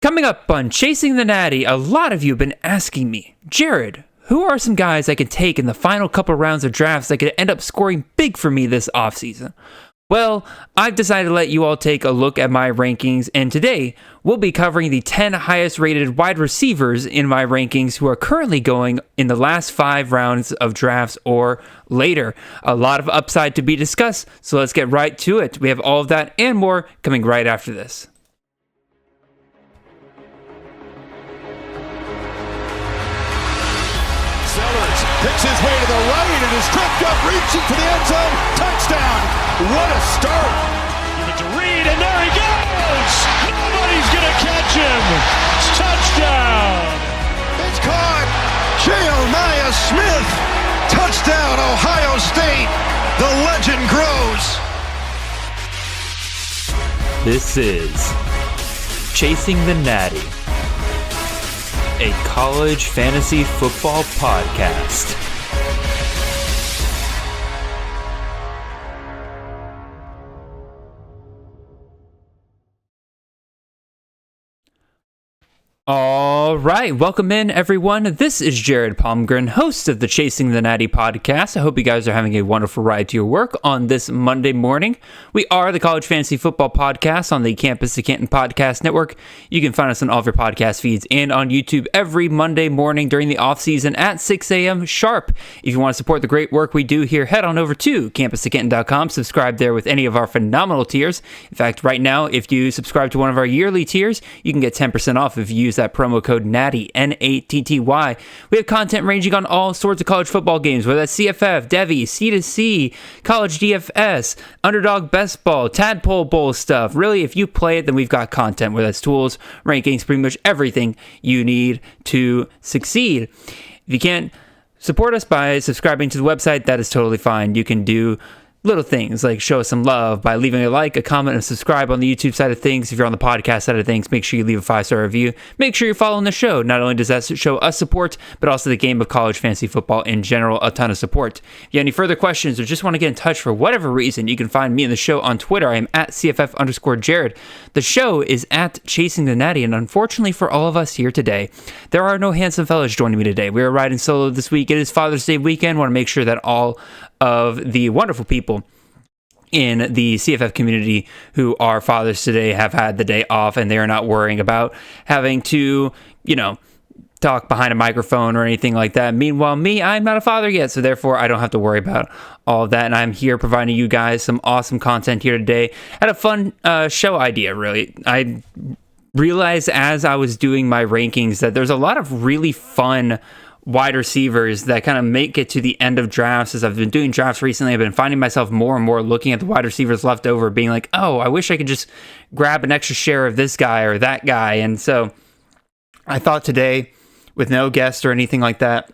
Coming up on Chasing the Natty, a lot of you have been asking me, Jared, who are some guys I could take in the final couple rounds of drafts that could end up scoring big for me this offseason? Well, I've decided to let you all take a look at my rankings, and today we'll be covering the 10 highest rated wide receivers in my rankings who are currently going in the last 5 rounds of drafts or later. A lot of upside to be discussed, so let's get right to it. We have all of that and more coming right after this. Picks his way to the right and is tripped up, reaching for the end zone. Touchdown. What a start. Give it to Reed, and there he goes. Nobody's going to catch him. Touchdown. It's caught. Jeremiah Smith. Touchdown, Ohio State. The legend grows. This is Chasing the Natty, a college fantasy football podcast. All right, welcome in everyone. This is Jared Palmgren, host of the Chasing the Natty podcast. I hope you guys are having a wonderful ride to your work on this Monday morning. We are the College Fantasy Football Podcast on the Campus to Canton Podcast Network. You can find us on all of your podcast feeds and on YouTube every Monday morning during the off season at 6 a.m. sharp. If you want to support the great work we do here, head on over to campustocanton.com. Subscribe there with any of our phenomenal tiers. In fact, right now, if you subscribe to one of our yearly tiers, you can get 10% off if you use that promo code NATTY, N-A-T-T-Y. We have content ranging on all sorts of college football games, whether that's CFF, Devy, C2C, College DFS, Underdog Best Ball, Tadpole Bowl stuff. Really, if you play it, then we've got content, whether that's tools, rankings, pretty much everything you need to succeed. If you can't support us by subscribing to the website, that is totally fine. You can do little things like show us some love by leaving a like, a comment, and subscribe on the YouTube side of things. If you're on the podcast side of things, make sure you leave a 5-star review. Make sure you're following the show. Not only does that show us support, but also the game of college fantasy football in general, a ton of support. If you have any further questions or just want to get in touch for whatever reason, you can find me and the show on Twitter. I am at CFF_Jared. The show is at Chasing the Natty, and unfortunately for all of us here today, there are no handsome fellas joining me today. We are riding solo this week. It is Father's Day weekend. I want to make sure that all of the wonderful people in the CFF community who are fathers today have had the day off and they are not worrying about having to, talk behind a microphone or anything like that. Meanwhile, me, I'm not a father yet, so therefore I don't have to worry about all of that. And I'm here providing you guys some awesome content here today. I had a fun show idea, really. I realized as I was doing my rankings that there's a lot of really fun wide receivers that kind of make it to the end of drafts. As I've been doing drafts recently, I've been finding myself more and more looking at the wide receivers left over, being like, oh, I wish I could just grab an extra share of this guy or that guy. And so I thought today, with no guest or anything like that,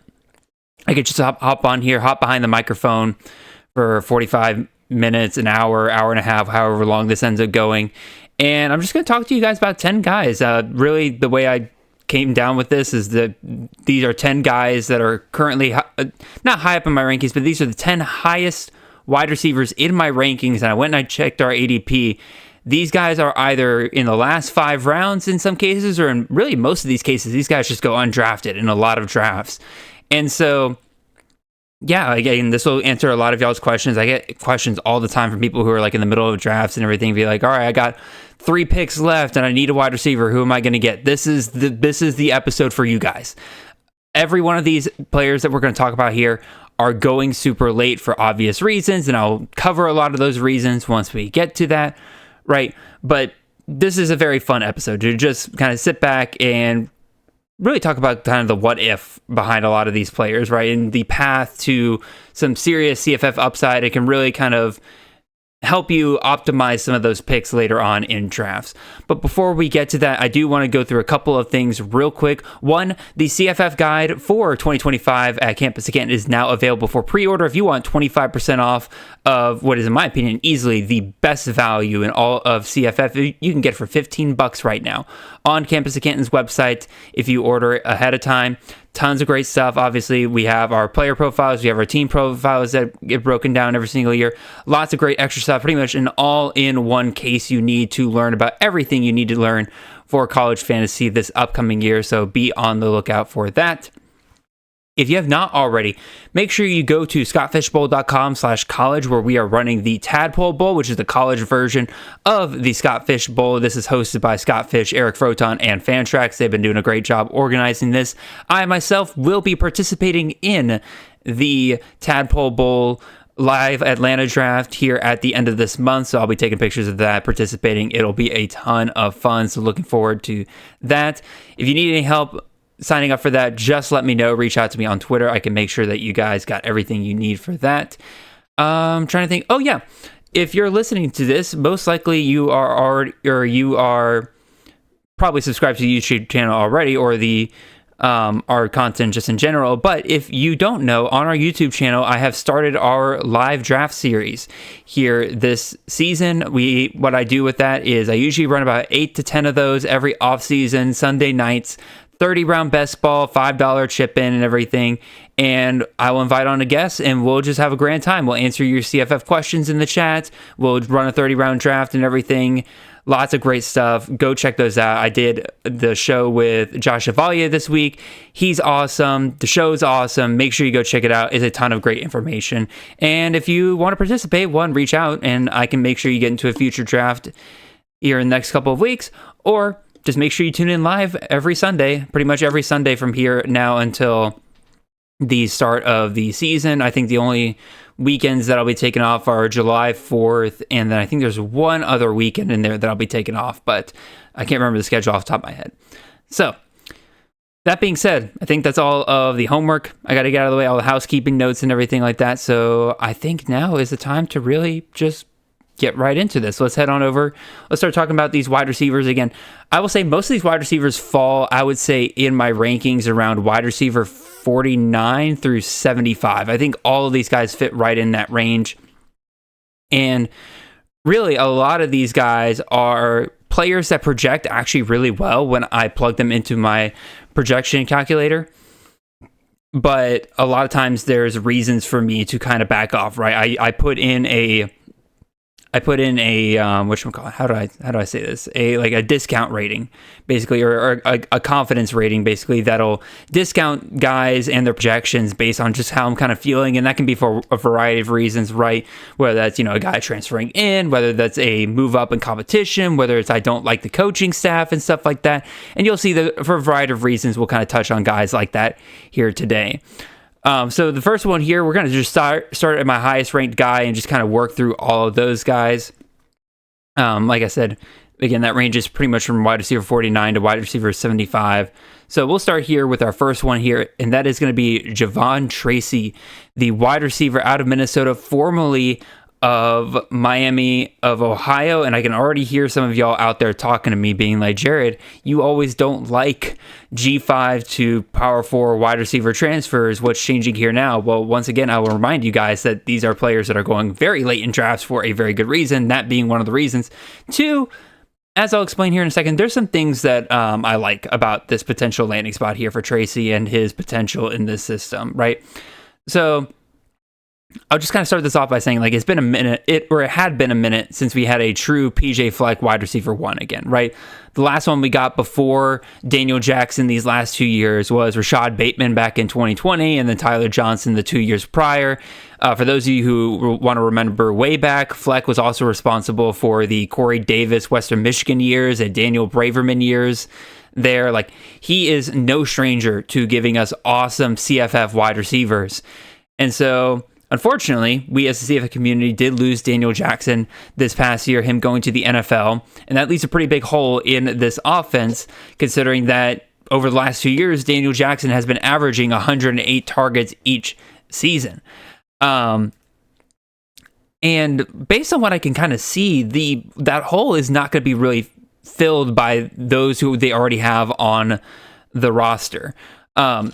I could just hop on here, hop behind the microphone for 45 minutes, an hour, hour and a half, however long this ends up going. And I'm just going to talk to you guys about 10 guys. Really, the way I came down with this is that these are 10 guys that are currently not high up in my rankings, but these are the 10 highest wide receivers in my rankings. And I went and I checked our ADP. These guys are either in the last 5 rounds in some cases, or in really most of these cases, these guys just go undrafted in a lot of drafts. And so, yeah, again, this will answer a lot of y'all's questions. I get questions all the time from people who are like in the middle of drafts and everything, be like, all right, I got 3 picks left and I need a wide receiver. Who am I going to get? This is the episode for you guys. Every one of these players that we're going to talk about here are going super late for obvious reasons, and I'll cover a lot of those reasons once we get to that, right? But this is a very fun episode to just kind of sit back and really talk about kind of the what if behind a lot of these players, right? And the path to some serious CFF upside. It can really kind of help you optimize some of those picks later on in drafts. But before we get to that, I do want to go through a couple of things real quick. One, the CFF guide for 2025 at Campus to Canton is now available for pre-order. If you want 25% off of what is, in my opinion, easily the best value in all of CFF, you can get it for $15 right now on Campus to Canton's website if you order it ahead of time. Tons of great stuff. Obviously, we have our player profiles. We have our team profiles that get broken down every single year. Lots of great extra stuff. Pretty much an all-in-one case you need to learn about everything you need to learn for college fantasy this upcoming year, so be on the lookout for that. If you have not already, make sure you go to scottfishbowl.com/college, where we are running the Tadpole Bowl, which is the college version of the Scott Fish Bowl. This is hosted by Scott Fish, Eric Froton, and Fantrax. They've been doing a great job organizing this. I myself will be participating in the Tadpole Bowl live Atlanta draft here at the end of this month, so I'll be taking pictures of that, participating. It'll be a ton of fun, so looking forward to that. If you need any help signing up for that, just let me know. Reach out to me on Twitter. I can make sure that you guys got everything you need for that. I'm trying to think. Oh yeah, if you're listening to this, most likely you are already, or you are probably subscribed to the YouTube channel already, or the our content just in general. But if you don't know, on our YouTube channel, I have started our live draft series here this season. What I do with that is I usually run about 8 to 10 of those every off season, Sunday nights. 30-round best ball, $5 chip in and everything, and I will invite on a guest, and we'll just have a grand time. We'll answer your CFF questions in the chat. We'll run a 30-round draft and everything. Lots of great stuff. Go check those out. I did the show with Josh Chevalier this week. He's awesome. The show's awesome. Make sure you go check it out. It's a ton of great information. And if you want to participate, reach out, and I can make sure you get into a future draft here in the next couple of weeks, or just make sure you tune in live every Sunday, pretty much every Sunday from here now until the start of the season. I think the only weekends that I'll be taking off are July 4th, and then I think there's one other weekend in there that I'll be taking off, but I can't remember the schedule off the top of my head. So, that being said, I think that's all of the homework. I got to get out of the way, all the housekeeping notes and everything like that, so I think now is the time to really just get right into this. Let's head on over. Let's start talking about these wide receivers again. I will say most of these wide receivers fall, I would say, in my rankings around wide receiver 49 through 75. I think all of these guys fit right in that range. And really, a lot of these guys are players that project actually really well when I plug them into my projection calculator. But a lot of times there's reasons for me to kind of back off, right? I put in a whatchamacallit, how do I say this? A discount rating, basically, or a confidence rating, basically, that'll discount guys and their projections based on just how I'm kind of feeling, and that can be for a variety of reasons, right? Whether that's, a guy transferring in, whether that's a move up in competition, whether it's I don't like the coaching staff and stuff like that. And you'll see that for a variety of reasons, we'll kind of touch on guys like that here today. So the first one here, we're going to just start at my highest ranked guy and just kind of work through all of those guys. Like I said, again, that range is pretty much from wide receiver 49 to wide receiver 75. So we'll start here with our first one here, and that is going to be Javon Tracy, the wide receiver out of Minnesota, formerly of Miami of Ohio. And I can already hear some of y'all out there talking to me being like, Jared, you always don't like G5 to power 4 wide receiver transfers. What's changing here now? Well, once again, I will remind you guys that these are players that are going very late in drafts for a very good reason, that being one of the reasons. 2, as I'll explain here in a second, there's some things that I like about this potential landing spot here for Tracy and his potential in this system, right? So I'll just kind of start this off by saying, it's been a minute, it had been a minute since we had a true PJ Fleck wide receiver 1 again, right? The last one we got before Daniel Jackson these last 2 years was Rashad Bateman back in 2020, and then Tyler Johnson the 2 years prior. For those of you who want to remember way back, Fleck was also responsible for the Corey Davis Western Michigan years and Daniel Braverman years there. He is no stranger to giving us awesome CFF wide receivers. And so, unfortunately, we as the CFF community did lose Daniel Jackson this past year, him going to the NFL, and that leaves a pretty big hole in this offense, considering that over the last 2 years, Daniel Jackson has been averaging 108 targets each season. And based on what I can kind of see, that hole is not going to be really filled by those who they already have on the roster.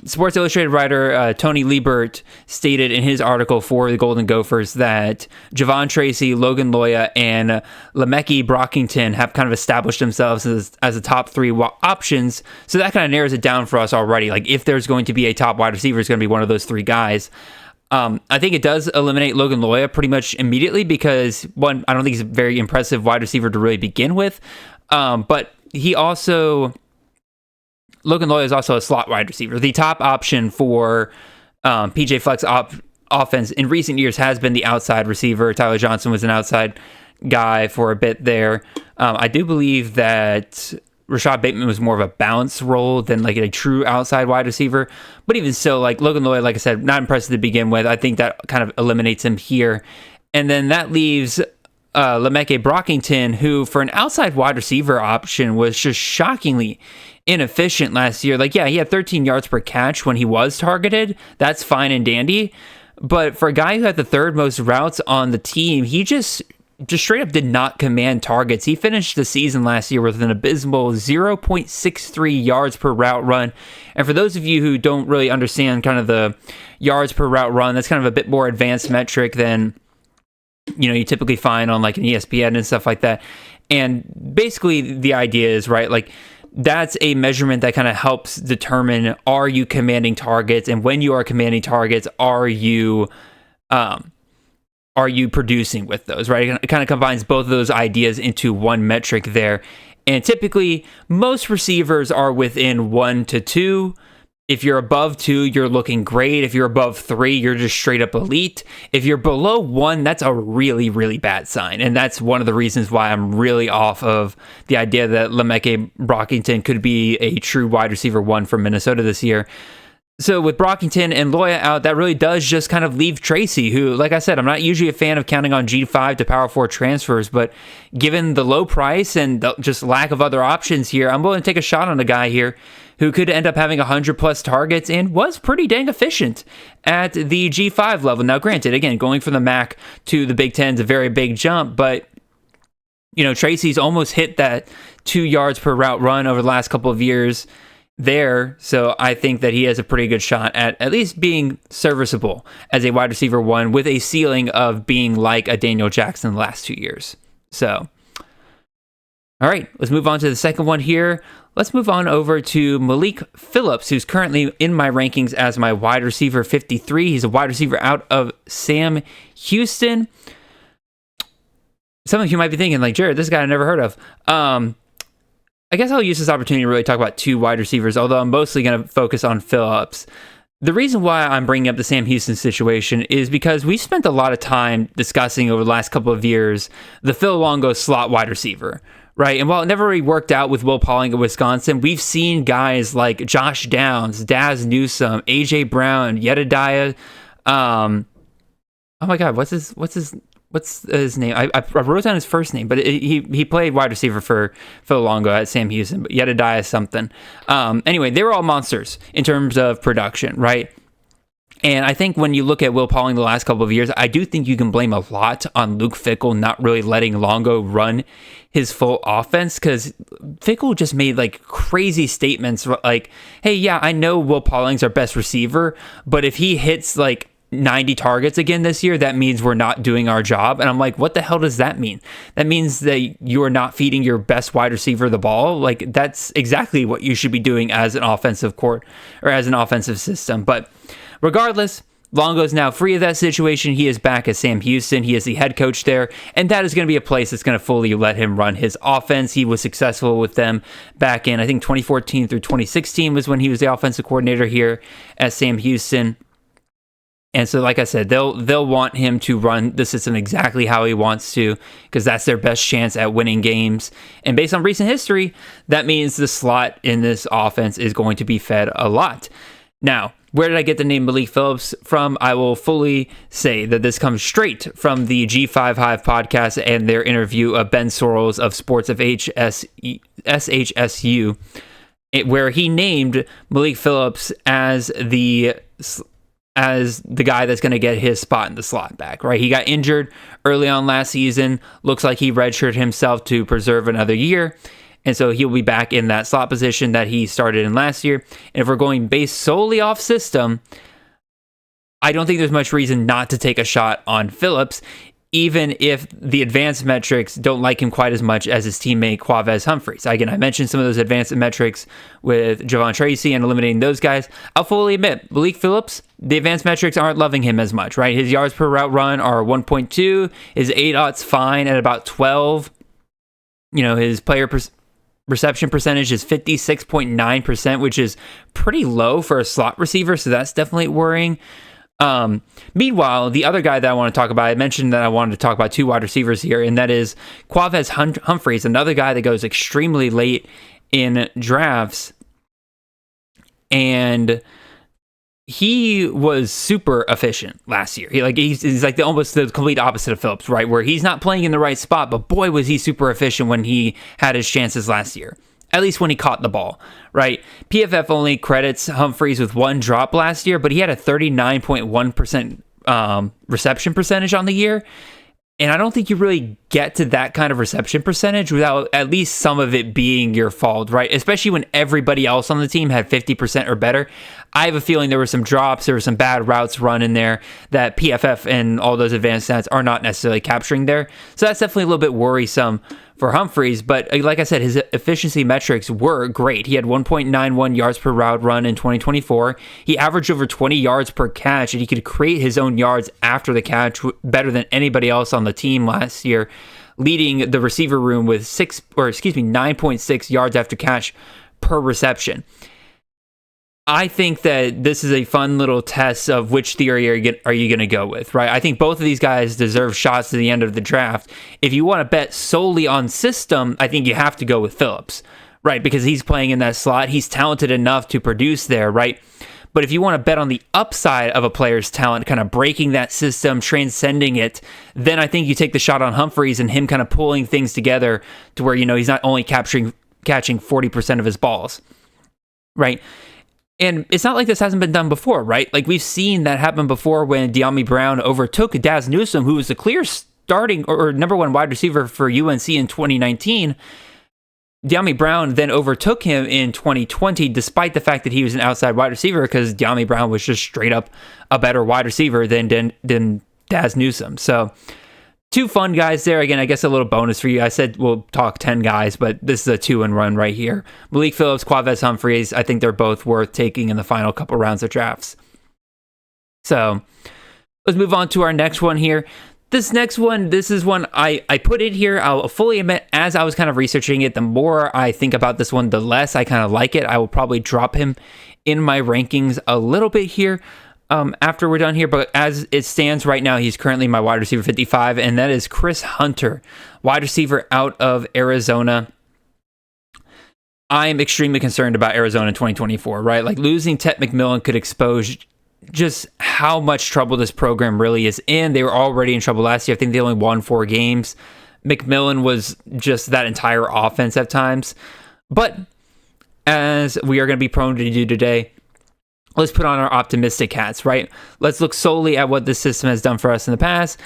Sports Illustrated writer Tony Liebert stated in his article for the Golden Gophers that Javon Tracy, Logan Loya, and Lemeki Brockington have kind of established themselves as the top 3 options. So that kind of narrows it down for us already. If there's going to be a top wide receiver, it's going to be one of those 3 guys. I think it does eliminate Logan Loya pretty much immediately because, one, I don't think he's a very impressive wide receiver to really begin with. But Logan Loya is also a slot wide receiver. The top option for PJ Fleck's offense in recent years has been the outside receiver. Tyler Johnson was an outside guy for a bit there. I do believe that Rashad Bateman was more of a bounce role than like a true outside wide receiver. But even so, like Logan Loya, like I said, not impressive to begin with. I think that kind of eliminates him here. And then that leaves Lemeke Brockington, who for an outside wide receiver option was just shockingly inefficient last year. Like, yeah, he had 13 yards per catch when he was targeted. That's fine and dandy. But for a guy who had the third most routes on the team, he just straight up did not command targets. He finished the season last year with an abysmal 0.63 yards per route run. And for those of you who don't really understand kind of the yards per route run, that's kind of a bit more advanced metric than you typically find on like an ESPN and stuff like that. And basically the idea is, right, like that's a measurement that kind of helps determine, are you commanding targets? And when you are commanding targets, are you producing with those, right? It kind of combines both of those ideas into one metric there. And typically most receivers are within 1 to 2. If you're above 2, you're looking great. If you're above 3, you're just straight up elite. If you're below 1, that's a really, really bad sign. And that's one of the reasons why I'm really off of the idea that Lemeke Brockington could be a true wide receiver 1 for Minnesota this year. So with Brockington and Loya out, that really does just kind of leave Tracy, who, like I said, I'm not usually a fan of counting on G5 to Power 4 transfers, but given the low price and the just lack of other options here, I'm willing to take a shot on a guy here who could end up having 100 plus targets and was pretty dang efficient at the G5 level. Now, granted, again, going from the MAC to the Big Ten is a very big jump, but Tracy's almost hit that 2 yards per route run over the last couple of years there. So I think that he has a pretty good shot at least being serviceable as a wide receiver 1 with a ceiling of being like a Daniel Jackson the last 2 years. So, all right, let's move on to the second one here. Let's move on over to Malik Phillips, who's currently in my rankings as my wide receiver 53. He's a wide receiver out of Sam Houston. Some of you might be thinking, like, Jared, this guy I never heard of. I guess I'll use this opportunity to really talk about 2 wide receivers, although I'm mostly going to focus on Phillips. The reason why I'm bringing up the Sam Houston situation is because we've spent a lot of time discussing over the last couple of years the Phil Longo slot wide receiver, right? And while it never really worked out with Will Pauling at Wisconsin, we've seen guys like Josh Downs, Daz Newsome, AJ Brown, Jedediah. Oh my God, what's his name? I wrote down his first name, but he played wide receiver for Phil Longo at Sam Houston, but Jedediah something. Anyway, they were all monsters in terms of production, right? And I think when you look at Will Pauling the last couple of years, I do think you can blame a lot on Luke Fickell not really letting Longo run his full offense, because Fickell just made like crazy statements like, hey, yeah, I know Will Pauling's our best receiver, but if he hits like 90 targets again this year, that means we're not doing our job. And I'm like, what the hell does that mean? That means that you are not feeding your best wide receiver the ball. Like, that's exactly what you should be doing as an offensive court or as an offensive system. But regardless, Longo's now free of that situation. He is back at Sam Houston. He is the head coach there, and that is going to be a place that's going to fully let him run his offense. He was successful with them back in, I think, 2014 through 2016 was when he was the offensive coordinator here at Sam Houston. And so, like I said, they'll want him to run the system exactly how he wants to, because that's their best chance at winning games. And based on recent history, that means the slot in this offense is going to be fed a lot. Now, where did I get the name Malik Phillips from? I will fully say that this comes straight from the G5 Hive podcast and their interview of Ben Sorrells of Sports of SHSU, where he named Malik Phillips as the guy that's going to get his spot in the slot back, right? He got injured early on last season. Looks like he redshirted himself to preserve another year. And so he'll be back in that slot position that he started in last year. And if we're going based solely off system, I don't think there's much reason not to take a shot on Phillips, even if the advanced metrics don't like him quite as much as his teammate Quavez Humphreys. Again, I mentioned some of those advanced metrics with Javon Tracy and eliminating those guys. I'll fully admit, Malik Phillips, the advanced metrics aren't loving him as much, right? His yards per route run are 1.2. His 8-0's fine at about 12. His reception percentage is 56.9%, which is pretty low for a slot receiver, so that's definitely worrying. Meanwhile, the other guy that I want to talk about, I mentioned that I wanted to talk about 2 wide receivers here, and that is Quavez Humphreys, another guy that goes extremely late in drafts. And he was super efficient last year. He's like almost the complete opposite of Phillips, right? Where he's not playing in the right spot, but boy, was he super efficient when he had his chances last year. At least when he caught the ball, right? PFF only credits Humphreys with 1 drop last year, but he had a 39.1% reception percentage on the year. And I don't think you really get to that kind of reception percentage without at least some of it being your fault, right? Especially when everybody else on the team had 50% or better. I have a feeling there were some drops, there were some bad routes run in there that PFF and all those advanced stats are not necessarily capturing there. So that's definitely a little bit worrisome for Humphreys, but like I said, his efficiency metrics were great. He had 1.91 yards per route run in 2024. He averaged over 20 yards per catch, and he could create his own yards after the catch better than anybody else on the team last year, leading the receiver room with 9.6 yards after catch per reception. I think that this is a fun little test of which theory are you going to go with, right? I think both of these guys deserve shots to the end of the draft. If you want to bet solely on system, I think you have to go with Phillips, right? Because he's playing in that slot. He's talented enough to produce there, right? But if you want to bet on the upside of a player's talent, kind of breaking that system, transcending it, then I think you take the shot on Humphreys and him kind of pulling things together to where, he's not only catching 40% of his balls, right? And it's not like this hasn't been done before, right? Like we've seen that happen before when De'Ami Brown overtook Daz Newsome, who was the clear starting or number 1 wide receiver for UNC in 2019. De'Ami Brown then overtook him in 2020, despite the fact that he was an outside wide receiver, because De'Ami Brown was just straight up a better wide receiver than Daz Newsome. So 2 fun guys there. Again, I guess a little bonus for you. I said we'll talk 10 guys, but this is a 2-and-1 right here. Malik Phillips, Quavez Humphreys, I think they're both worth taking in the final couple rounds of drafts. So let's move on to our next one here. This next one, this is one I put it here. I'll fully admit, as I was kind of researching it, the more I think about this one, the less I kind of like it. I will probably drop him in my rankings a little bit here. After we're done here, but as it stands right now, he's currently my wide receiver 55, and that is Chris Hunter, wide receiver out of Arizona. I'm extremely concerned about Arizona in 2024, right? Like losing Tet McMillan could expose just how much trouble this program really is in. They were already in trouble last year. I think they only won 4 games. McMillan was just that entire offense at times. But as we are going to be prone to do today, let's put on our optimistic hats, right? Let's look solely at what this system has done for us in the past.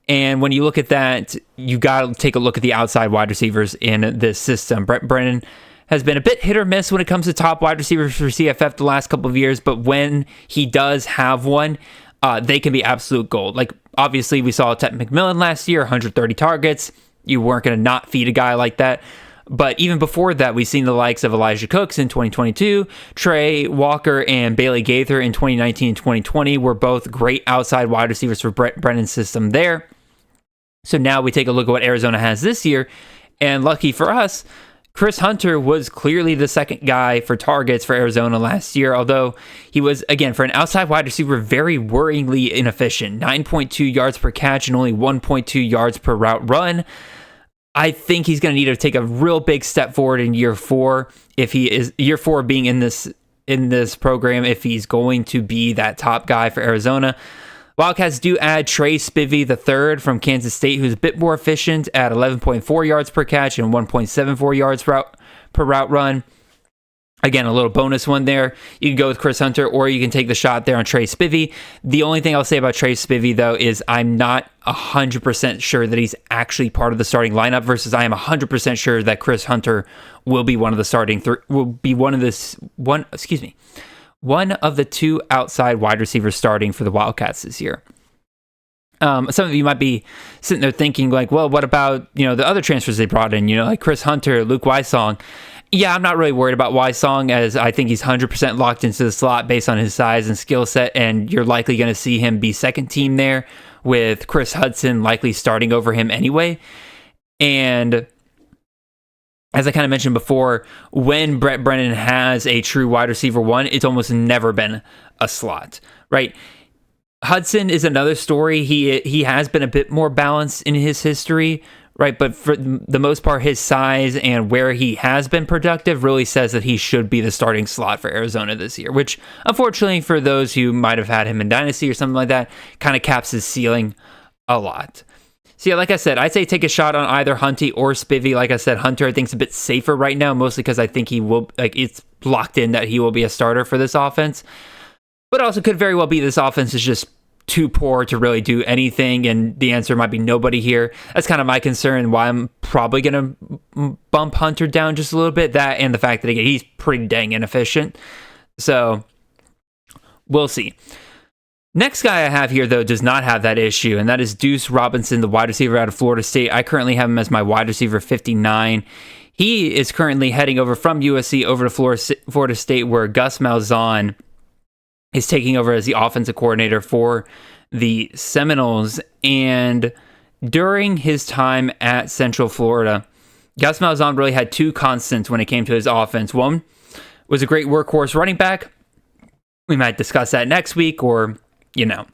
And when you look at that, you got to take a look at the outside wide receivers in this system. Brett Brennan has been a bit hit or miss when it comes to top wide receivers for CFF the last couple of years, but when he does have one, they can be absolute gold. Like, obviously, we saw Tet McMillan last year, 130 targets. You weren't going to not feed a guy like that. But even before that, we've seen the likes of Elijah Cooks in 2022, Trey Walker and Bailey Gaither in 2019 and 2020 were both great outside wide receivers for Brennan's system there. So now we take a look at what Arizona has this year, and lucky for us, Chris Hunter was clearly the second guy for targets for Arizona last year, although he was, again, for an outside wide receiver, very worryingly inefficient. 9.2 yards per catch and only 1.2 yards per route run. I think he's going to need to take a real big step forward in year 4, if he is year 4 being in this program, if he's going to be that top guy for Arizona. Wildcats do add Trey Spivey III from Kansas State, who's a bit more efficient at 11.4 yards per catch and 1.74 yards per route run. Again, a little bonus one there. You can go with Chris Hunter, or you can take the shot there on Trey Spivey. The only thing I'll say about Trey Spivey, though, is I'm not 100% sure that he's actually part of the starting lineup, versus I am 100% sure that Chris Hunter will be one of the starting one of the 2 outside wide receivers starting for the Wildcats this year. Some of you might be sitting there thinking, like, well, what about, the other transfers they brought in, like Chris Hunter, Luke Wysong. Yeah, I'm not really worried about Wysong, as I think he's 100% locked into the slot based on his size and skill set, and you're likely going to see him be second team there, with Chris Hudson likely starting over him anyway. And as I kind of mentioned before, when Brett Brennan has a true wide receiver one, it's almost never been a slot, right? Hudson is another story. He has been a bit more balanced in his history, right? But for the most part, his size and where he has been productive really says that he should be the starting slot for Arizona this year, which unfortunately for those who might have had him in Dynasty or something like that, kind of caps his ceiling a lot. So yeah, like I said, I'd say take a shot on either Hunty or Spivey. Like I said, Hunter I think is a bit safer right now, mostly because I think he will, like, it's locked in that he will be a starter for this offense. But also could very well be this offense is just too poor to really do anything, and the answer might be nobody here. That's kind of my concern, why I'm probably going to bump Hunter down just a little bit. That and the fact that, again, he's pretty dang inefficient. So we'll see. Next guy I have here, though, does not have that issue, and that is Deuce Robinson, the wide receiver out of Florida State. I currently have him as my wide receiver 59. He is currently heading over from USC over to Florida State, where Gus Malzahn is taking over as the offensive coordinator for the Seminoles. And during his time at Central Florida, Gus Malzahn really had two constants when it came to his offense. One was a great workhorse running back. We might discuss that next week, or, you know,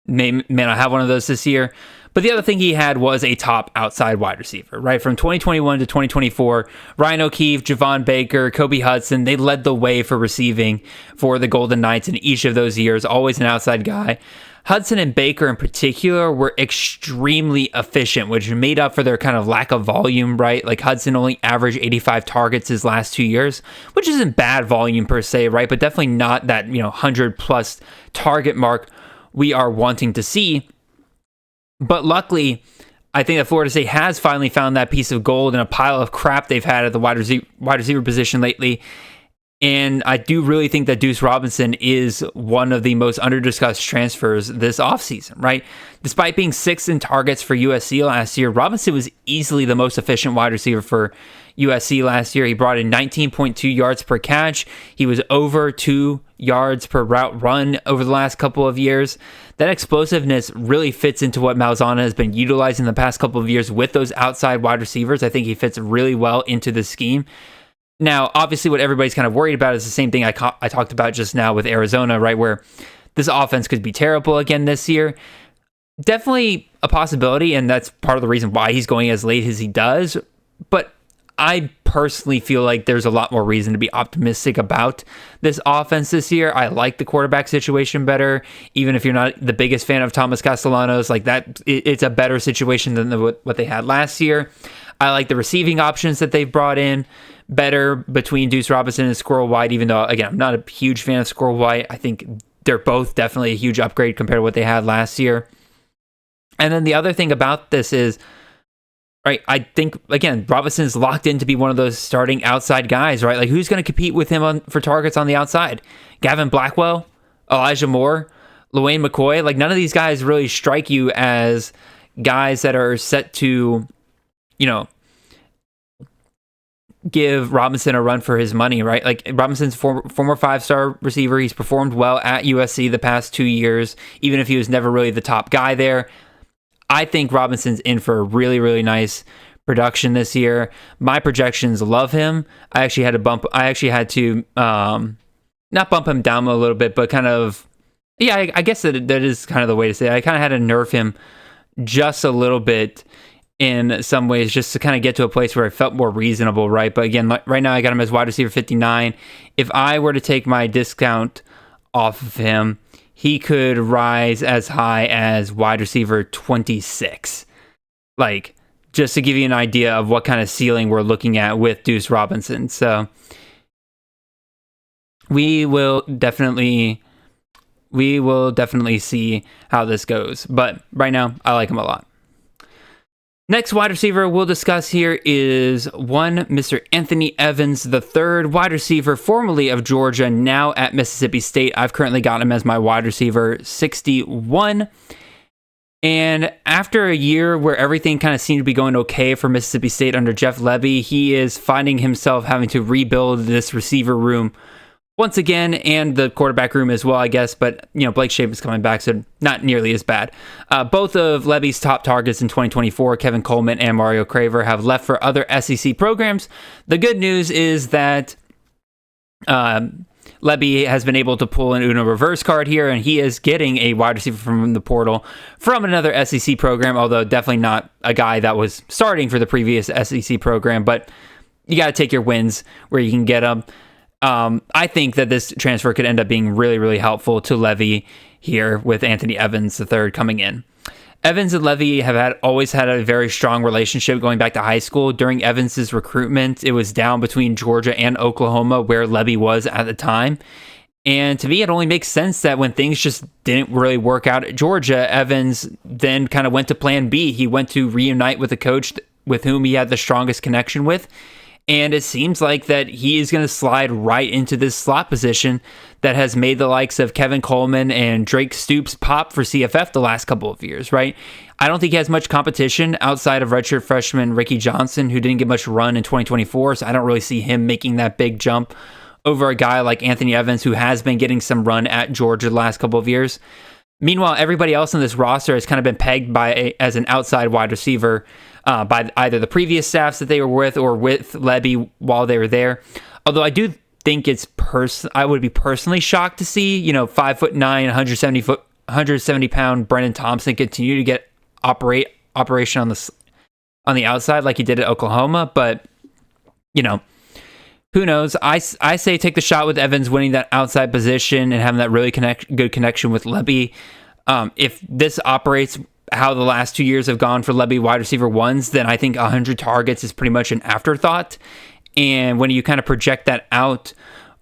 may not have one of those this year. But the other thing he had was a top outside wide receiver, right? From 2021 to 2024, Ryan O'Keefe, Javon Baker, Kobe Hudson, they led the way for receiving for the Golden Knights in each of those years, always an outside guy. Hudson and Baker in particular were extremely efficient, which made up for their kind of lack of volume, right? Like Hudson only averaged 85 targets his last 2 years, which isn't bad volume per se, right? But definitely not that, 100 plus target mark we are wanting to see. But luckily, I think that Florida State has finally found that piece of gold in a pile of crap they've had at the wide receiver position lately. And I do really think that Deuce Robinson is one of the most under-discussed transfers this offseason, right? Despite being sixth in targets for USC last year, Robinson was easily the most efficient wide receiver for USC last year. He brought in 19.2 yards per catch. He was over 2 yards per route run over the last couple of years. That explosiveness really fits into what Malzahn has been utilizing the past couple of years with those outside wide receivers. I think he fits really well into the scheme. Now, obviously, what everybody's kind of worried about is the same thing I talked about just now with Arizona, right? Where this offense could be terrible again this year. Definitely a possibility, and that's part of the reason why he's going as late as he does. But I personally feel like there's a lot more reason to be optimistic about this offense this year. I like the quarterback situation better, even if you're not the biggest fan of Thomas Castellanos. Like that, it's a better situation than what they had last year. I like the receiving options that they've brought in better between Deuce Robinson and Squirrel White, even though, again, I'm not a huge fan of Squirrel White. I think they're both definitely a huge upgrade compared to what they had last year. And then the other thing about this is, right, I think, again, Robinson's locked in to be one of those starting outside guys, right? Like, who's going to compete with him for targets on the outside? Gavin Blackwell, Elijah Moore, LaWayne McCoy. Like, none of these guys really strike you as guys that are set to, give Robinson a run for his money, right? Like, Robinson's former 5-star receiver. He's performed well at USC the past 2 years, even if he was never really the top guy there. I think Robinson's in for a really, really nice production this year. My projections love him. I actually had to not bump him down a little bit, but kind of, yeah, I guess that is kind of the way to say it. I kind of had to nerf him just a little bit in some ways, just to kind of get to a place where I felt more reasonable, right? But again, right now I got him as wide receiver 59. If I were to take my discount off of him, he could rise as high as wide receiver 26. Like, just to give you an idea of what kind of ceiling we're looking at with Deuce Robinson. So we will definitely see how this goes. But right now, I like him a lot. Next wide receiver we'll discuss here is one Mr. Anthony Evans III, wide receiver formerly of Georgia, now at Mississippi State. I've currently got him as my wide receiver 61. And after a year where everything kind of seemed to be going okay for Mississippi State under Jeff Lebby, he is finding himself having to rebuild this receiver room once again, and the quarterback room as well, I guess. But, Blake Shapen's coming back, so not nearly as bad. Both of Levy's top targets in 2024, Kevin Coleman and Mario Craver, have left for other SEC programs. The good news is that Levy has been able to pull an Uno reverse card here, and he is getting a wide receiver from the portal from another SEC program, although definitely not a guy that was starting for the previous SEC program. But you got to take your wins where you can get them. I think that this transfer could end up being really, really helpful to Levy here with Anthony Evans III coming in. Evans and Levy have always had a very strong relationship going back to high school. During Evans's recruitment, it was down between Georgia and Oklahoma, where Levy was at the time. And to me, it only makes sense that when things just didn't really work out at Georgia, Evans then kind of went to plan B. He went to reunite with a coach with whom he had the strongest connection with. And it seems like that he is going to slide right into this slot position that has made the likes of Kevin Coleman and Drake Stoops pop for CFF the last couple of years, right? I don't think he has much competition outside of redshirt freshman Ricky Johnson, who didn't get much run in 2024, so I don't really see him making that big jump over a guy like Anthony Evans, who has been getting some run at Georgia the last couple of years. Meanwhile, everybody else on this roster has kind of been pegged as an outside wide receiver by either the previous staffs that they were with or with Levy while they were there. Although I do think I would be personally shocked to see, 5'9", 170 pound Brennan Thompson continue to get operation on the outside like he did at Oklahoma. But, who knows? I say take the shot with Evans winning that outside position and having that really good connection with Levy. If this operates how the last 2 years have gone for Levy wide receiver ones, then I think 100 targets is pretty much an afterthought. And when you kind of project that out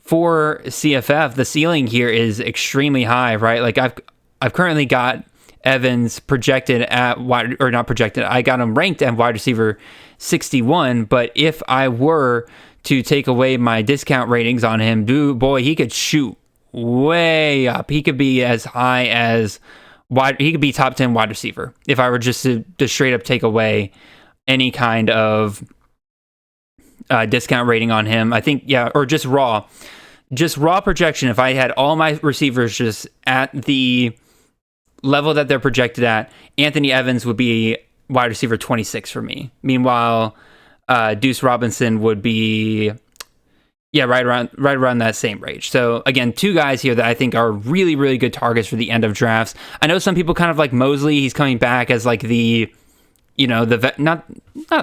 for CFF, the ceiling here is extremely high, right? Like I've currently got Evans projected at I got him ranked at wide receiver 61, but if I were to take away my discount ratings on him, he could shoot way up. He could be as high as he could be top 10 wide receiver if I were just to straight up take away any kind of discount rating on him. I think, or just raw projection. If I had all my receivers just at the level that they're projected at, Anthony Evans would be wide receiver 26 for me. Meanwhile, Deuce Robinson would be right around that same range. So again, two guys here that I think are really, really good targets for the end of drafts. I know some people kind of like Mosley. He's coming back as like the not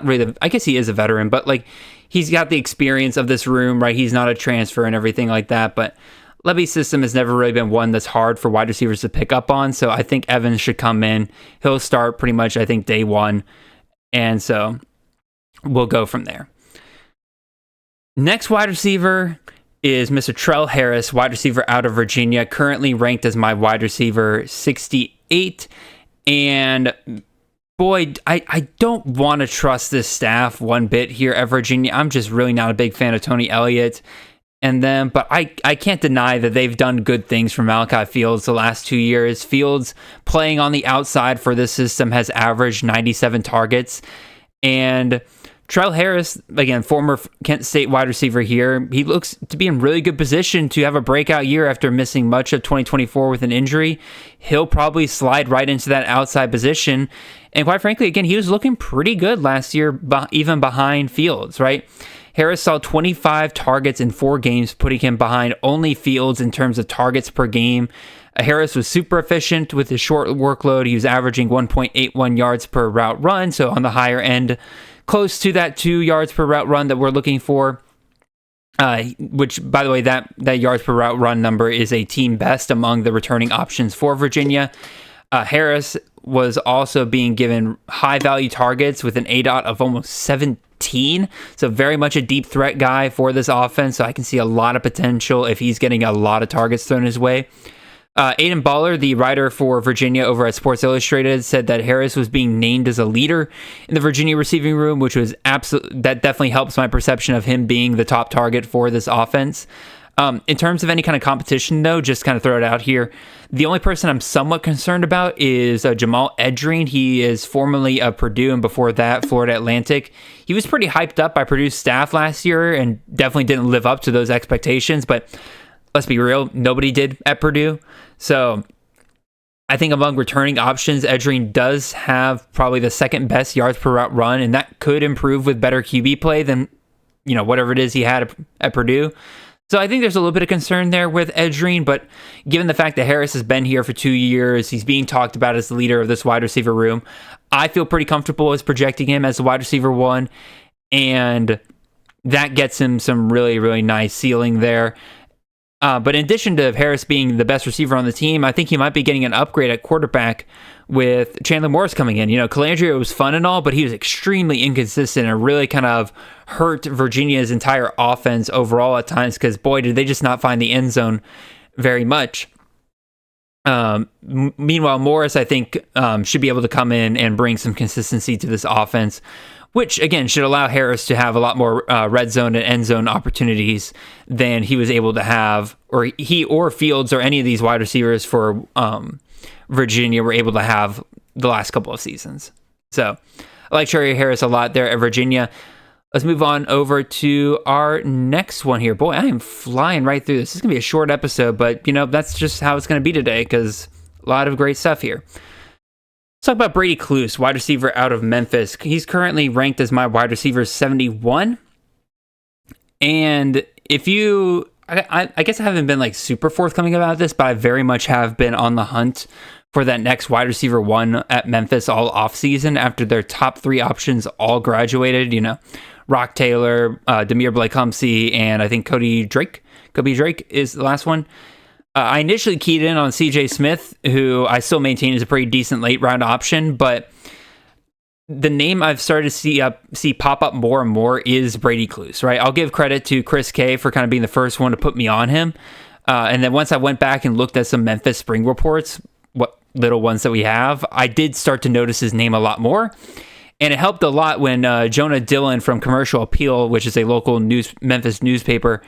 really. I guess he is a veteran, but like he's got the experience of this room, right? He's not a transfer and everything like that. But Levy's system has never really been one that's hard for wide receivers to pick up on. So I think Evans should come in. He'll start pretty much, I think, day one. And so we'll go from there. Next wide receiver is Mr. Trell Harris, wide receiver out of Virginia, currently ranked as my wide receiver 68. And boy, I don't want to trust this staff one bit here at Virginia. I'm just really not a big fan of Tony Elliott and them, but I can't deny that they've done good things for Malachi Fields the last 2 years. Fields playing on the outside for this system has averaged 97 targets. And Trell Harris, again, former Kent State wide receiver here, he looks to be in really good position to have a breakout year after missing much of 2024 with an injury. He'll probably slide right into that outside position. And quite frankly, again, he was looking pretty good last year, even behind Fields, right? Harris saw 25 targets in 4 games, putting him behind only Fields in terms of targets per game. Harris was super efficient with his short workload. He was averaging 1.81 yards per route run, so on the higher end, close to that 2 yards per route run that we're looking for, which, by the way, that yards per route run number is a team best among the returning options for Virginia. Harris was also being given high-value targets with an ADOT of almost 17, so very much a deep threat guy for this offense, so I can see a lot of potential if he's getting a lot of targets thrown his way. Aiden Baller, the writer for Virginia over at Sports Illustrated, said that Harris was being named as a leader in the Virginia receiving room, which was that definitely helps my perception of him being the top target for this offense. In terms of any kind of competition, though, just kind of throw it out here, the only person I'm somewhat concerned about is Jamal Edgerine. He is formerly of Purdue and before that Florida Atlantic. He was pretty hyped up by Purdue's staff last year and definitely didn't live up to those expectations, but let's be real, nobody did at Purdue. So I think among returning options, Edgerrin does have probably the second best yards per route run, and that could improve with better QB play than, whatever it is he had at Purdue. So I think there's a little bit of concern there with Edgerrin, but given the fact that Harris has been here for 2 years, he's being talked about as the leader of this wide receiver room, I feel pretty comfortable as projecting him as the wide receiver 1, and that gets him some really, really nice ceiling there. But in addition to Harris being the best receiver on the team, I think he might be getting an upgrade at quarterback with Chandler Morris coming in. Calandria was fun and all, but he was extremely inconsistent and really kind of hurt Virginia's entire offense overall at times because, boy, did they just not find the end zone very much. Meanwhile, Morris, I think, should be able to come in and bring some consistency to this offense, which, again, should allow Harris to have a lot more red zone and end zone opportunities than he was able to have, or he or Fields or any of these wide receivers for Virginia were able to have the last couple of seasons. So I like Trell Harris a lot there at Virginia. Let's move on over to our next one here. Boy, I am flying right through this. This is going to be a short episode, but, that's just how it's going to be today because a lot of great stuff here. Let's talk about Brady Clus, wide receiver out of Memphis. He's currently ranked as my wide receiver 71. And if you, I guess I haven't been super forthcoming about this, but I very much have been on the hunt for that next wide receiver 1 at Memphis all offseason after their top 3 options all graduated. Rock Taylor, Demir Blake-Humsey, and I think Kobe Drake is the last one. I initially keyed in on CJ Smith, who I still maintain is a pretty decent late round option, but the name I've started to see pop up more and more is Brady Clus, right? I'll give credit to Chris K for kind of being the first one to put me on him. And then once I went back and looked at some Memphis spring reports, what little ones that we have, I did start to notice his name a lot more. And it helped a lot when Jonah Dillon from Commercial Appeal, which is a local Memphis newspaper,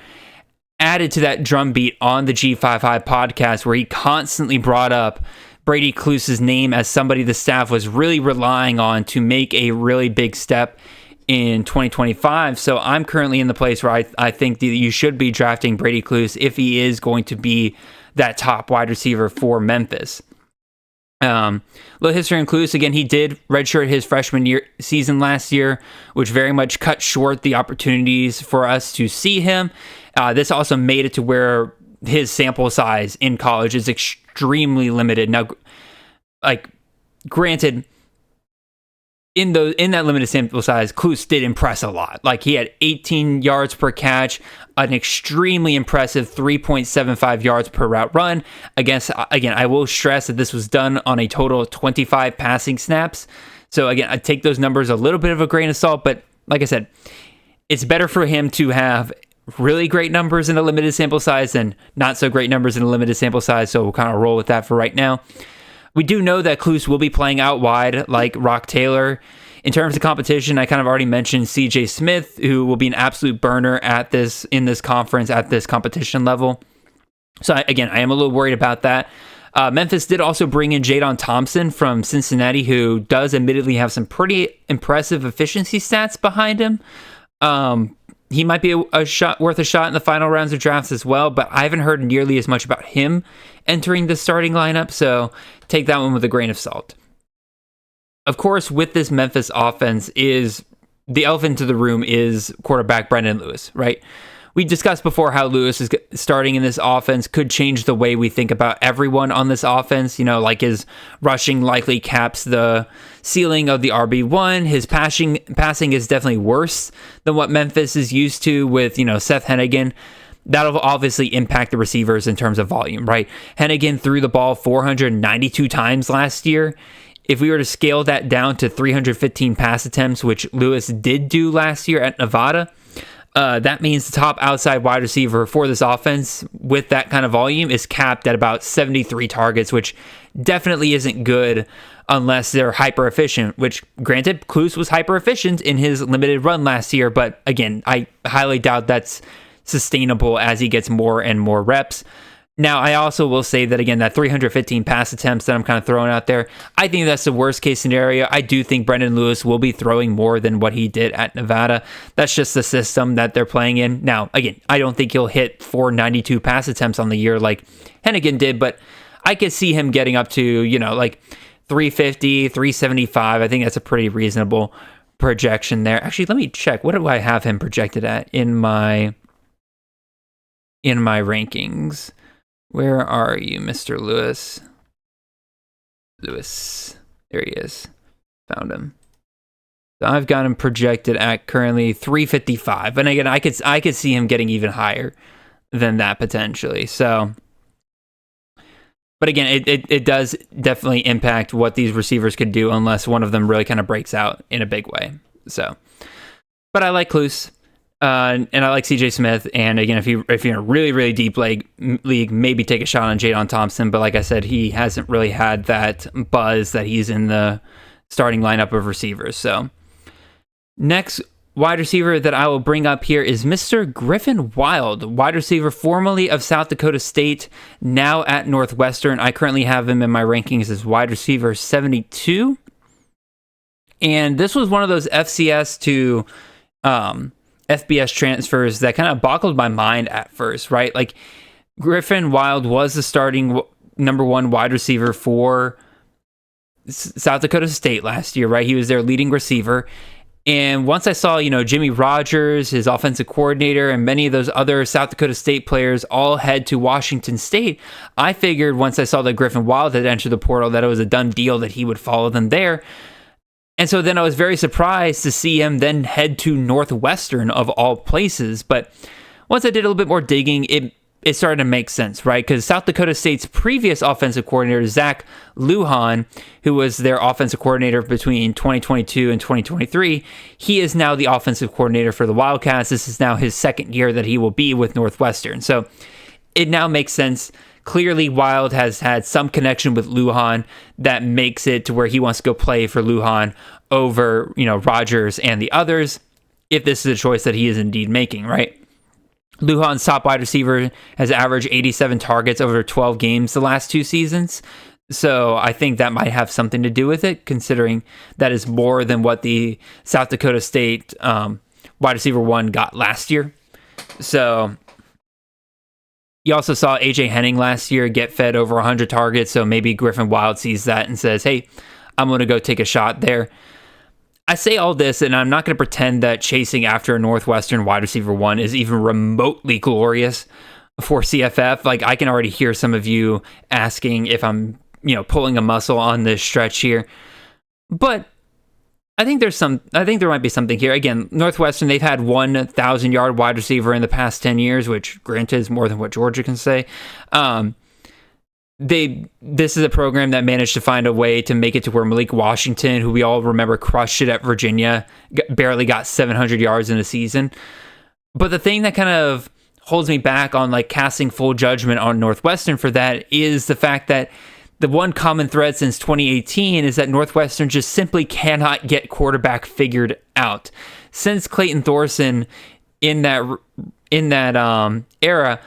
added to that drumbeat on the G55 podcast where he constantly brought up Brady Clus' name as somebody the staff was really relying on to make a really big step in 2025. So I'm currently in the place where I think that you should be drafting Brady Clus if he is going to be that top wide receiver for Memphis. Little history on Clus. Again, he did redshirt his freshman season last year, which very much cut short the opportunities for us to see him. This also made it to where his sample size in college is extremely limited. Now, granted, in that limited sample size, Clus did impress a lot. He had 18 yards per catch, an extremely impressive 3.75 yards per route run. Again, I will stress that this was done on a total of 25 passing snaps. So again, I take those numbers a little bit of a grain of salt, but like I said, it's better for him to have really great numbers in a limited sample size than not so great numbers in a limited sample size. So we'll kind of roll with that for right now. We do know that Clus will be playing out wide like Rock Taylor. In terms of competition, I kind of already mentioned CJ Smith, who will be an absolute burner in this conference at this competition level. So I am a little worried about that. Memphis did also bring in Jadon Thompson from Cincinnati, who does admittedly have some pretty impressive efficiency stats behind him. He might be worth a shot in the final rounds of drafts as well, but I haven't heard nearly as much about him entering the starting lineup, so take that one with a grain of salt. Of course, with this Memphis offense, is the elephant in the room is quarterback Brendan Lewis, right? We discussed before how Lewis is starting in this offense could change the way we think about everyone on this offense. His rushing likely caps the ceiling of the RB1. His passing is definitely worse than what Memphis is used to with, Seth Hennigan. That'll obviously impact the receivers in terms of volume, right? Hennigan threw the ball 492 times last year. If we were to scale that down to 315 pass attempts, which Lewis did do last year at Nevada, that means the top outside wide receiver for this offense with that kind of volume is capped at about 73 targets, which definitely isn't good unless they're hyper efficient, which granted, Clus was hyper efficient in his limited run last year. But again, I highly doubt that's sustainable as he gets more and more reps. Now, I also will say that, again, that 315 pass attempts that I'm kind of throwing out there, I think that's the worst case scenario. I do think Brendan Lewis will be throwing more than what he did at Nevada. That's just the system that they're playing in. Now, again, I don't think he'll hit 492 pass attempts on the year like Hennigan did, but I could see him getting up to, like 350, 375. I think that's a pretty reasonable projection there. Actually, let me check. What do I have him projected at in my rankings? Where are you, Mr. Lewis? There he is. Found him. So I've got him projected at currently 355. And again, I could see him getting even higher than that potentially. So, but again, it does definitely impact what these receivers could do unless one of them really kind of breaks out in a big way. So, but I like Clus. And I like CJ Smith. And again, if you're in a really, really deep league, maybe take a shot on Jadon Thompson. But like I said, he hasn't really had that buzz that he's in the starting lineup of receivers. So next wide receiver that I will bring up here is Mr. Griffin Wild, wide receiver formerly of South Dakota State, now at Northwestern. I currently have him in my rankings as wide receiver 72. And this was one of those FCS to FBS transfers that kind of boggled my mind at first, right? Like Griffin Wild was the starting number one wide receiver for South Dakota State last year, right? He was their leading receiver. And once I saw, Jimmy Rogers, his offensive coordinator, and many of those other South Dakota State players all head to Washington State, I figured once I saw that Griffin Wild had entered the portal that it was a done deal that he would follow them there. And so then I was very surprised to see him then head to Northwestern of all places. But once I did a little bit more digging, it started to make sense, right? Because South Dakota State's previous offensive coordinator, Zach Lujan, who was their offensive coordinator between 2022 and 2023, he is now the offensive coordinator for the Wildcats. This is now his second year that he will be with Northwestern. So it now makes sense. Clearly, Wild has had some connection with Lujan that makes it to where he wants to go play for Lujan over, Rogers and the others, if this is a choice that he is indeed making, right? Lujan's top wide receiver has averaged 87 targets over 12 games the last 2 seasons. So I think that might have something to do with it, considering that is more than what the South Dakota State wide receiver 1 got last year. So you also saw AJ Henning last year get fed over 100 targets, so maybe Griffin Wild sees that and says, hey, I'm going to go take a shot there. I say all this, and I'm not going to pretend that chasing after a Northwestern wide receiver 1 is even remotely glorious for CFF. Like, I can already hear some of you asking if I'm, pulling a muscle on this stretch here. But I think there might be something here. Again, Northwestern, they've had 1,000-yard wide receiver in the past 10 years, which granted is more than what Georgia can say. This is a program that managed to find a way to make it to where Malik Washington, who we all remember crushed it at Virginia, barely got 700 yards in a season. But the thing that kind of holds me back on casting full judgment on Northwestern for that is the fact that the one common thread since 2018 is that Northwestern just simply cannot get quarterback figured out. Since Clayton Thorson in that era,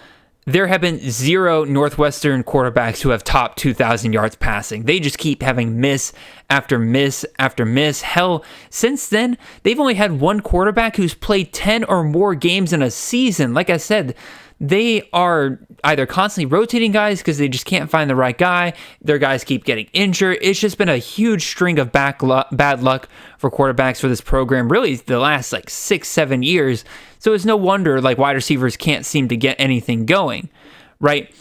there have been 0 Northwestern quarterbacks who have topped 2,000 yards passing. They just keep having miss after miss after miss. Hell, since then, they've only had one quarterback who's played 10 or more games in a season. Like I said, they are either constantly rotating guys because they just can't find the right guy. Their guys keep getting injured. It's just been a huge string of bad luck for quarterbacks for this program, really the last 6-7 years. So it's no wonder wide receivers can't seem to get anything going, right?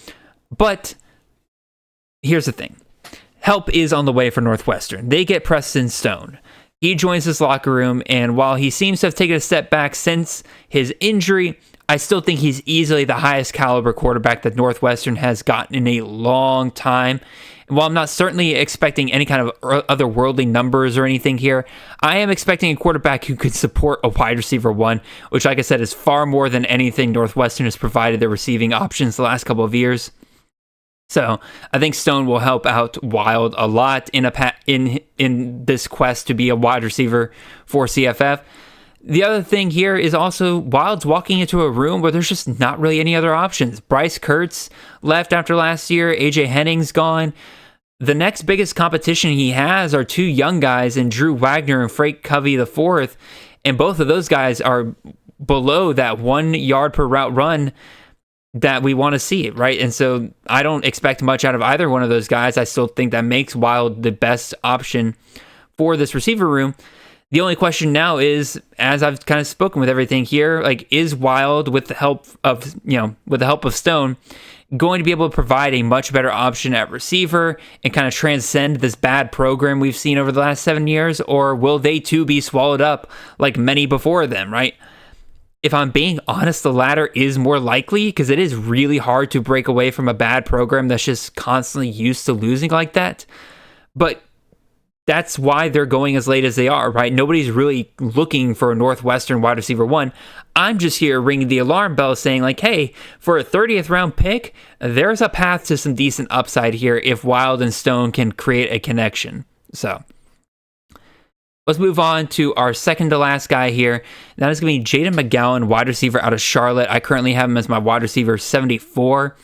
But here's the thing. Help is on the way for Northwestern. They get Preston Stone. He joins this locker room, and while he seems to have taken a step back since his injury, I still think he's easily the highest caliber quarterback that Northwestern has gotten in a long time. And while I'm not certainly expecting any kind of otherworldly numbers or anything here, I am expecting a quarterback who could support a wide receiver 1, which, like I said, is far more than anything Northwestern has provided their receiving options the last couple of years. So I think Stone will help out Wild a lot in this quest to be a wide receiver for CFF. The other thing here is also Wild's walking into a room where there's just not really any other options. Bryce Kurtz left after last year. AJ Henning's gone. The next biggest competition he has are two young guys in Drew Wagner and Frank Covey IV, and both of those guys are below that 1 yard per route run that we want to see, right? And so I don't expect much out of either one of those guys. I still think that makes Wild the best option for this receiver room. The only question now is, as I've kind of spoken with everything here, like, is Wild, with the help of Stone, going to be able to provide a much better option at receiver and kind of transcend this bad program we've seen over the last 7 years, or will they too be swallowed up like many before them, right? If I'm being honest, the latter is more likely, because it is really hard to break away from a bad program that's just constantly used to losing like that. But that's why they're going as late as they are, right? Nobody's really looking for a Northwestern wide receiver 1. I'm just here ringing the alarm bell saying, like, hey, for a 30th round pick, there's a path to some decent upside here if Wild and Stone can create a connection. So let's move on to our second to last guy here. That is going to be Jaden McGawan, wide receiver out of Charlotte. I currently have him as my wide receiver 74.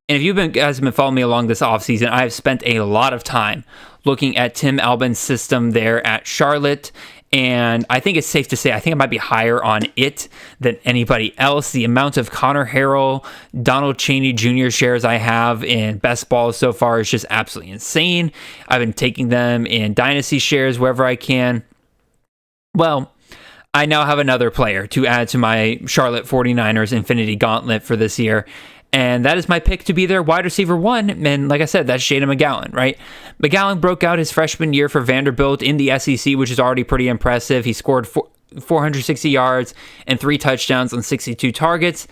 And if you guys have been following me along this offseason, I have spent a lot of time looking at Tim Albin's system there at Charlotte. And I think it's safe to say I think I might be higher on it than anybody else. The amount of Connor Harrell, Donald Chaney Jr. shares I have in best ball so far is just absolutely insane. I've been taking them in dynasty shares wherever I can. Well, I now have another player to add to my Charlotte 49ers Infinity Gauntlet for this year. And that is my pick to be their wide receiver 1. And like I said, that's Jaden McGawan, right? McGowan broke out his freshman year for Vanderbilt in the SEC, which is already pretty impressive. He scored 460 yards and 3 touchdowns on 62 targets.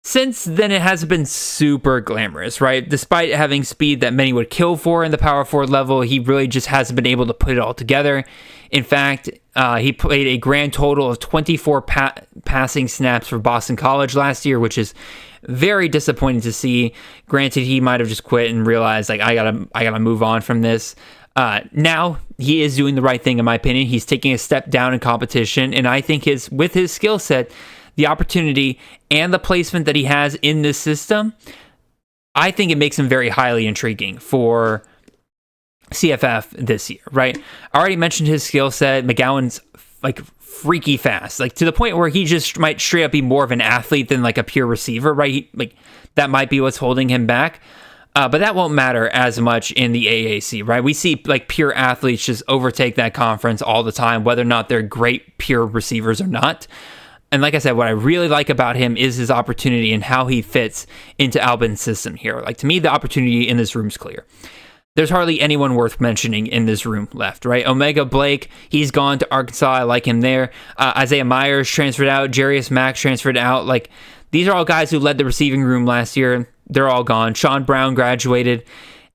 Since then, it hasn't been super glamorous, right? Despite having speed that many would kill for in the power forward level, he really just hasn't been able to put it all together. In fact, he played a grand total of 24 passing snaps for Boston College last year, which is very disappointing to see. Granted, he might have just quit and realized, like, I gotta move on from this. Now he is doing the right thing, in my opinion. He's taking a step down in competition, and I think with his skill set, the opportunity and the placement that he has in this system, I think it makes him very highly intriguing for CFF this year, right? I already mentioned his skill set. McGowan's like freaky fast, like to the point where he just might straight up be more of an athlete than like a pure receiver, right? Like that might be what's holding him back. But that won't matter as much in the AAC, right? We see like pure athletes just overtake that conference all the time, whether or not they're great pure receivers or not. And like I said, what I really like about him is his opportunity and how he fits into Albin's system here. Like, to me, the opportunity in this room is clear. There's hardly anyone worth mentioning in this room left, right? Omega Blake, he's gone to Arkansas. I like him there. Isaiah Myers transferred out. Jarius Mack transferred out. Like, these are all guys who led the receiving room last year. They're all gone. Sean Brown graduated.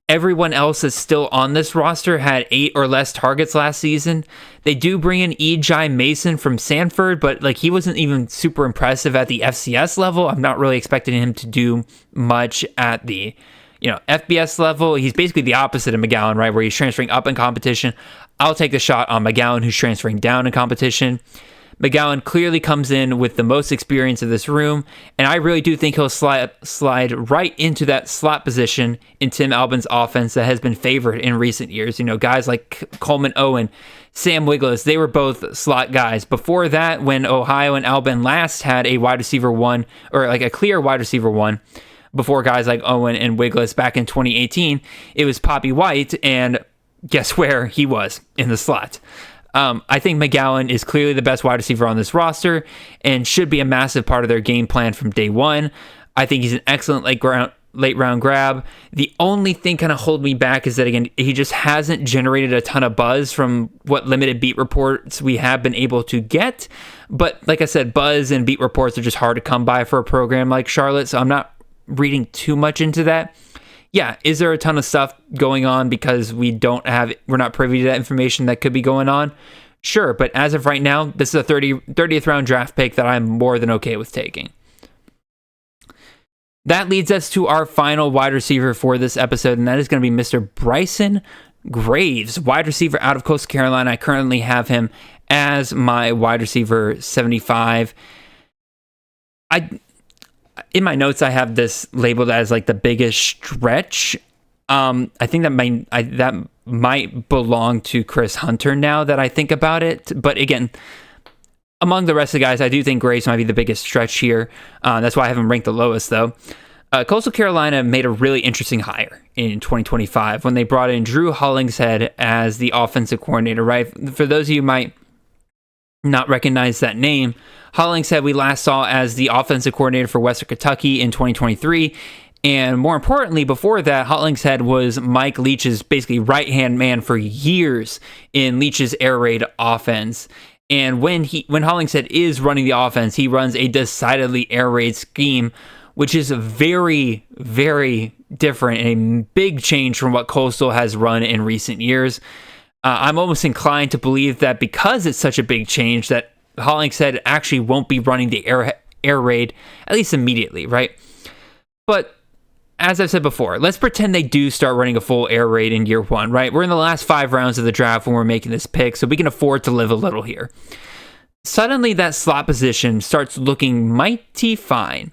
Everyone else that's still on this roster had 8 or less targets last season. They do bring in Ejai Mason from Sanford, but like he wasn't even super impressive at the FCS level. I'm not really expecting him to do much at the FBS level. He's basically the opposite of McGowan, right? Where he's transferring up in competition. I'll take the shot on McGowan, who's transferring down in competition. McGowan clearly comes in with the most experience of this room, and I really do think he'll slide right into that slot position in Tim Albin's offense that has been favored in recent years. Guys like Coleman Owen, Sam Wiggless, they were both slot guys. Before that, when Ohio and Albin last had a wide receiver 1, or like a clear wide receiver 1, before guys like Owen and Wiggless back in 2018, it was Poppy White, and guess where he was? In the slot. I think McGowan is clearly the best wide receiver on this roster and should be a massive part of their game plan from day one. I think he's an excellent late round grab. The only thing kind of holding me back is that, again, he just hasn't generated a ton of buzz from what limited beat reports we have been able to get. But like I said, buzz and beat reports are just hard to come by for a program like Charlotte, so I'm not reading too much into that. Yeah, is there a ton of stuff going on because we're not privy to that information that could be going on? Sure, but as of right now, this is a 30th round draft pick that I'm more than okay with taking. That leads us to our final wide receiver for this episode, and that is going to be Mr. Bryson Graves, wide receiver out of Coastal Carolina. I currently have him as my wide receiver 75. In my notes, I have this labeled as like the biggest stretch. I think that might belong to Chris Hunter now that I think about it. But again, among the rest of the guys, I do think Graves might be the biggest stretch here. That's why I have him ranked the lowest, though. Coastal Carolina made a really interesting hire in 2025 when they brought in Drew Hollingshead as the offensive coordinator, right? For those of you who might not recognize that name, Hollingshead we last saw as the offensive coordinator for Western Kentucky in 2023. And more importantly, before that, Hollingshead was Mike Leach's basically right-hand man for years in Leach's air raid offense. And when Hollingshead is running the offense, he runs a decidedly air raid scheme, which is very, very different and a big change from what Coastal has run in recent years. I'm almost inclined to believe that because it's such a big change that Hollingshead actually won't be running the air raid, at least immediately, right? But as I've said before, let's pretend they do start running a full air raid in year one, right? We're in the last 5 rounds of the draft when we're making this pick, so we can afford to live a little here. Suddenly, that slot position starts looking mighty fine.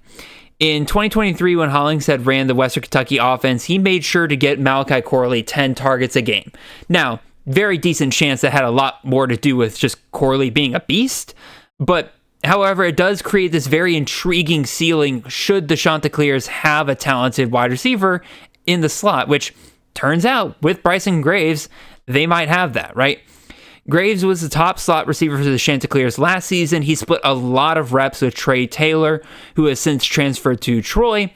In 2023, when Hollingshead ran the Western Kentucky offense, he made sure to get Malachi Corley 10 targets a game. Now, very decent chance that had a lot more to do with just Corley being a beast, but however, it does create this very intriguing ceiling should the Chanticleers have a talented wide receiver in the slot, which turns out with Bryson Graves, they might have that, right? Graves was the top slot receiver for the Chanticleers last season. He split a lot of reps with Trey Taylor, who has since transferred to Troy.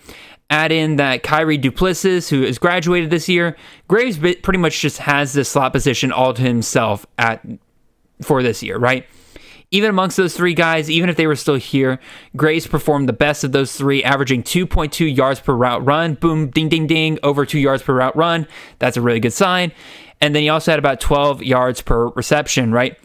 Add in that Kyrie Duplessis, who has graduated this year. Graves pretty much just has this slot position all to himself for this year, right? Even amongst those 3 guys, even if they were still here, Graves performed the best of those 3, averaging 2.2 yards per route run. Boom, ding, ding, ding, over 2 yards per route run. That's a really good sign. And then he also had about 12 yards per reception, right?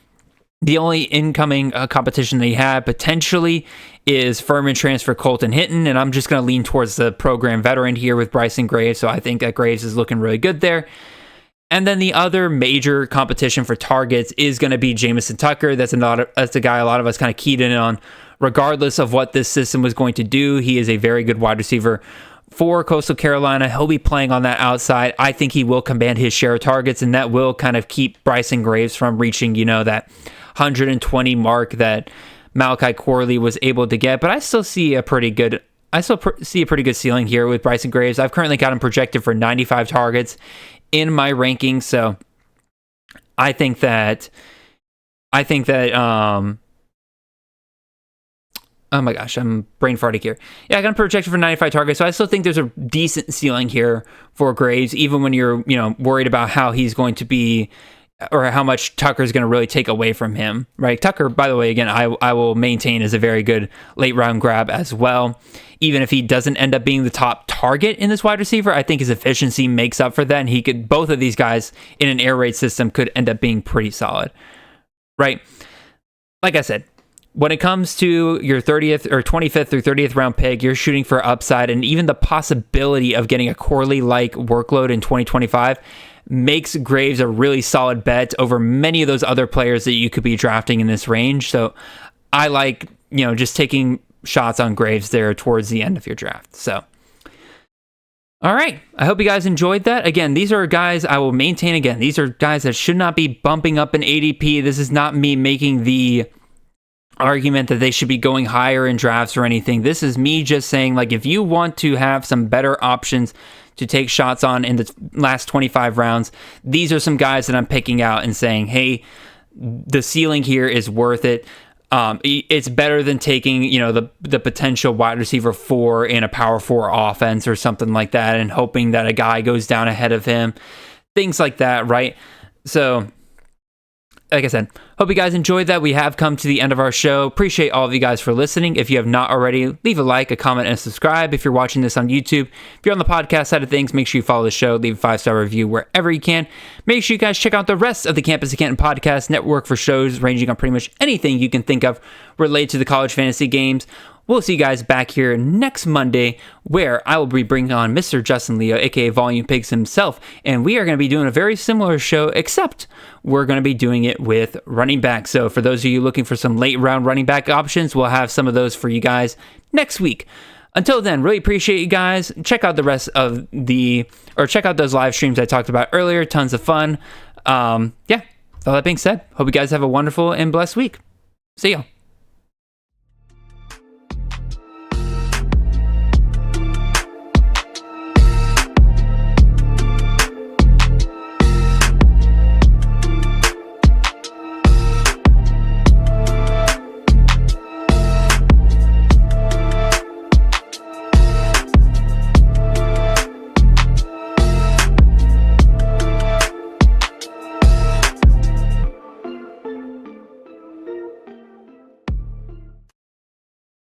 The only incoming competition that he had potentially is Furman transfer Colton Hinton, and I'm just going to lean towards the program veteran here with Bryson Graves, so I think that Graves is looking really good there. And then the other major competition for targets is going to be Jamison Tucker. That's a guy a lot of us kind of keyed in on. Regardless of what this system was going to do, he is a very good wide receiver for Coastal Carolina. He'll be playing on that outside. I think he will command his share of targets, and that will kind of keep Bryson Graves from reaching, that 120 mark that Malachi Corley was able to get. But I still see a pretty good ceiling here with Bryson Graves. I've currently got him projected for 95 targets in my rankings, so I think that oh my gosh, I'm brain farting here. Yeah, I got him projected for 95 targets, so I still think there's a decent ceiling here for Graves, even when you're worried about how he's going to be or how much Tucker's going to really take away from him, right? Tucker, by the way, again, I will maintain is a very good late round grab as well. Even if he doesn't end up being the top target in this wide receiver, I think his efficiency makes up for that. And both of these guys in an air raid system could end up being pretty solid, right? Like I said, when it comes to your 30th or 25th or 30th round pick, you're shooting for upside, and even the possibility of getting a Corley-like workload in 2025 makes Graves a really solid bet over many of those other players that you could be drafting in this range. So I like, just taking shots on Graves there towards the end of your draft. So, all right. I hope you guys enjoyed that. Again, these are guys I will maintain. Again, these are guys that should not be bumping up in ADP. This is not me making the argument that they should be going higher in drafts or anything. This is me just saying, like, if you want to have some better options to take shots on in the last 25 rounds, these are some guys that I'm picking out and saying, hey, the ceiling here is worth it. It's better than taking, the potential wide receiver 4 in a power 4 offense or something like that and hoping that a guy goes down ahead of him. Things like that, right? So, like I said, hope you guys enjoyed that. We have come to the end of our show. Appreciate all of you guys for listening. If you have not already, leave a like, a comment, and a subscribe. If you're watching this on YouTube, if you're on the podcast side of things, make sure you follow the show, leave a 5-star review wherever you can. Make sure you guys check out the rest of the Campus of Canton podcast network for shows ranging on pretty much anything you can think of related to the college fantasy games. We'll see you guys back here next Monday, where I will be bringing on Mr. Justin Leo, aka Volume Pigs himself, and we are going to be doing a very similar show, except we're going to be doing it with running back. So for those of you looking for some late round running back options, we'll have some of those for you guys next week. Until then, really appreciate you guys. Check out the rest of check out those live streams I talked about earlier. Tons of fun. With all that being said, hope you guys have a wonderful and blessed week. See y'all.